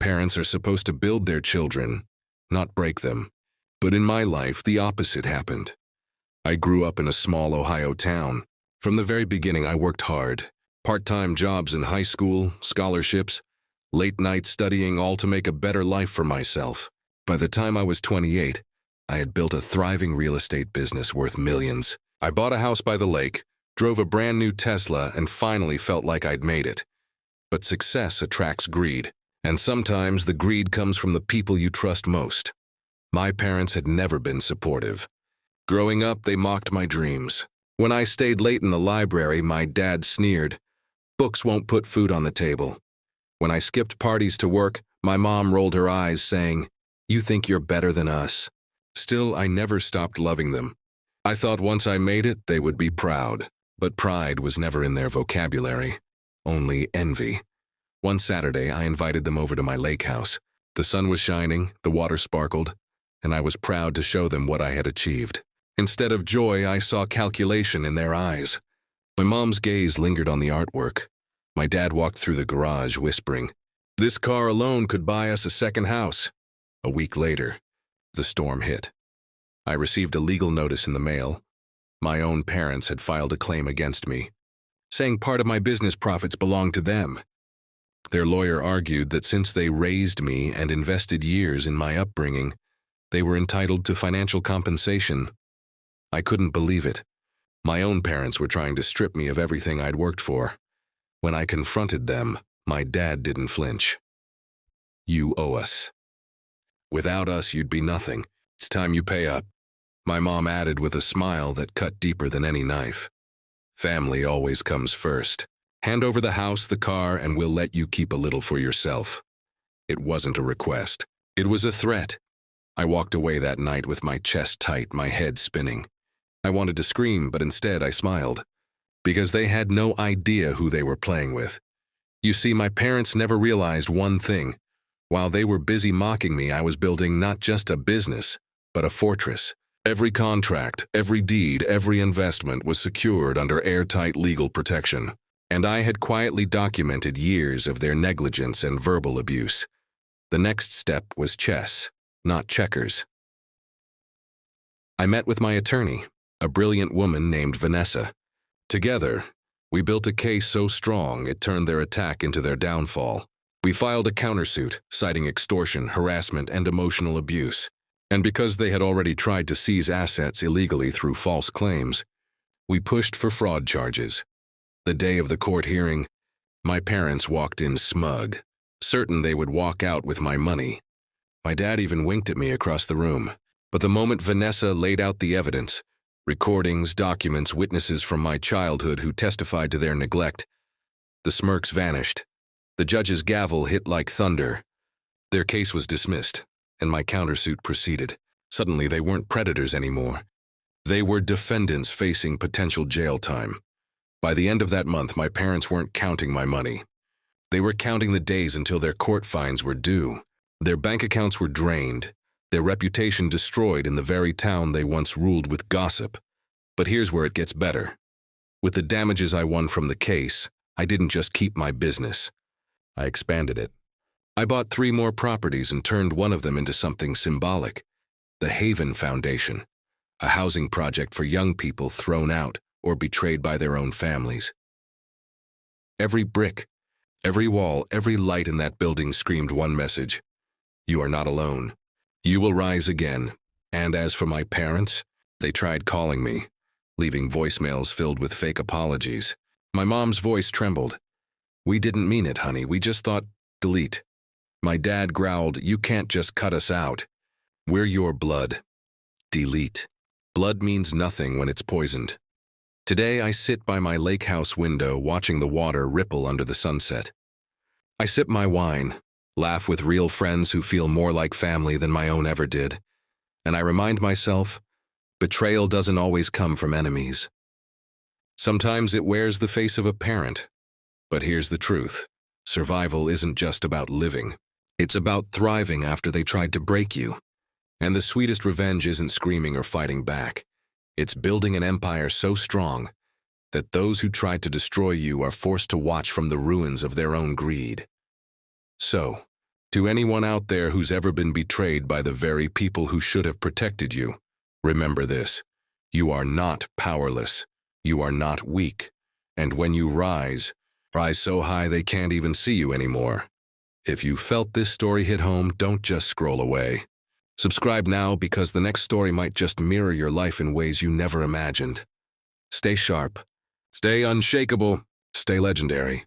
Parents are supposed to build their children, not break them. But in my life, the opposite happened. I grew up in a small Ohio town. From the very beginning, I worked hard. Part-time jobs in high school, scholarships, late night studying, all to make a better life for myself. By the time I was 28, I had built a thriving real estate business worth millions. I bought a house by the lake, drove a brand new Tesla, and finally felt like I'd made it. But success attracts greed, and sometimes the greed comes from the people you trust most. My parents had never been supportive. Growing up, they mocked my dreams. When I stayed late in the library, my dad sneered, "Books won't put food on the table." When I skipped parties to work, my mom rolled her eyes, saying, "You think you're better than us." Still, I never stopped loving them. I thought once I made it, they would be proud. But pride was never in their vocabulary, only envy. One Saturday, I invited them over to my lake house. The sun was shining, the water sparkled, and I was proud to show them what I had achieved. Instead of joy, I saw calculation in their eyes. My mom's gaze lingered on the artwork. My dad walked through the garage, whispering, "This car alone could buy us a second house." A week later, the storm hit. I received a legal notice in the mail. My own parents had filed a claim against me, saying part of my business profits belonged to them. Their lawyer argued that since they raised me and invested years in my upbringing, they were entitled to financial compensation. I couldn't believe it. My own parents were trying to strip me of everything I'd worked for. When I confronted them, my dad didn't flinch. "You owe us. Without us, you'd be nothing. It's time you pay up," my mom added with a smile that cut deeper than any knife. "Family always comes first. Hand over the house, the car, and we'll let you keep a little for yourself." It wasn't a request. It was a threat. I walked away that night with my chest tight, my head spinning. I wanted to scream, but instead I smiled, because they had no idea who they were playing with. You see, my parents never realized one thing. While they were busy mocking me, I was building not just a business, but a fortress. Every contract, every deed, every investment was secured under airtight legal protection. And I had quietly documented years of their negligence and verbal abuse. The next step was chess, not checkers. I met with my attorney, a brilliant woman named Vanessa. Together, we built a case so strong it turned their attack into their downfall. We filed a countersuit, citing extortion, harassment, and emotional abuse. And because they had already tried to seize assets illegally through false claims, we pushed for fraud charges. The day of the court hearing, my parents walked in smug, certain they would walk out with my money. My dad even winked at me across the room. But the moment Vanessa laid out the evidence, recordings, documents, witnesses from my childhood who testified to their neglect, the smirks vanished. The judge's gavel hit like thunder. Their case was dismissed, and my countersuit proceeded. Suddenly, they weren't predators anymore. They were defendants facing potential jail time. By the end of that month, my parents weren't counting my money. They were counting the days until their court fines were due. Their bank accounts were drained, their reputation destroyed in the very town they once ruled with gossip. But here's where it gets better. With the damages I won from the case, I didn't just keep my business. I expanded it. I bought 3 more properties and turned one of them into something symbolic. The Haven Foundation, a housing project for young people thrown out or betrayed by their own families. Every brick, every wall, every light in that building screamed one message: you are not alone. You will rise again. And as for my parents, they tried calling me, leaving voicemails filled with fake apologies. My mom's voice trembled. "We didn't mean it, honey. We just thought, delete." My dad growled, "You can't just cut us out. We're your blood. Delete." Blood means nothing when it's poisoned. Today I sit by my lake house window watching the water ripple under the sunset. I sip my wine, laugh with real friends who feel more like family than my own ever did, and I remind myself, betrayal doesn't always come from enemies. Sometimes it wears the face of a parent. But here's the truth. Survival isn't just about living. It's about thriving after they tried to break you. And the sweetest revenge isn't screaming or fighting back. It's building an empire so strong that those who tried to destroy you are forced to watch from the ruins of their own greed. So, To anyone out there who's ever been betrayed by the very people who should have protected you, remember this: you are not powerless. You are not weak. And when you rise so high they can't even see you anymore. If you felt this story hit home, don't just scroll away. Subscribe now, because the next story might just mirror your life in ways you never imagined. Stay sharp. Stay unshakable. Stay legendary.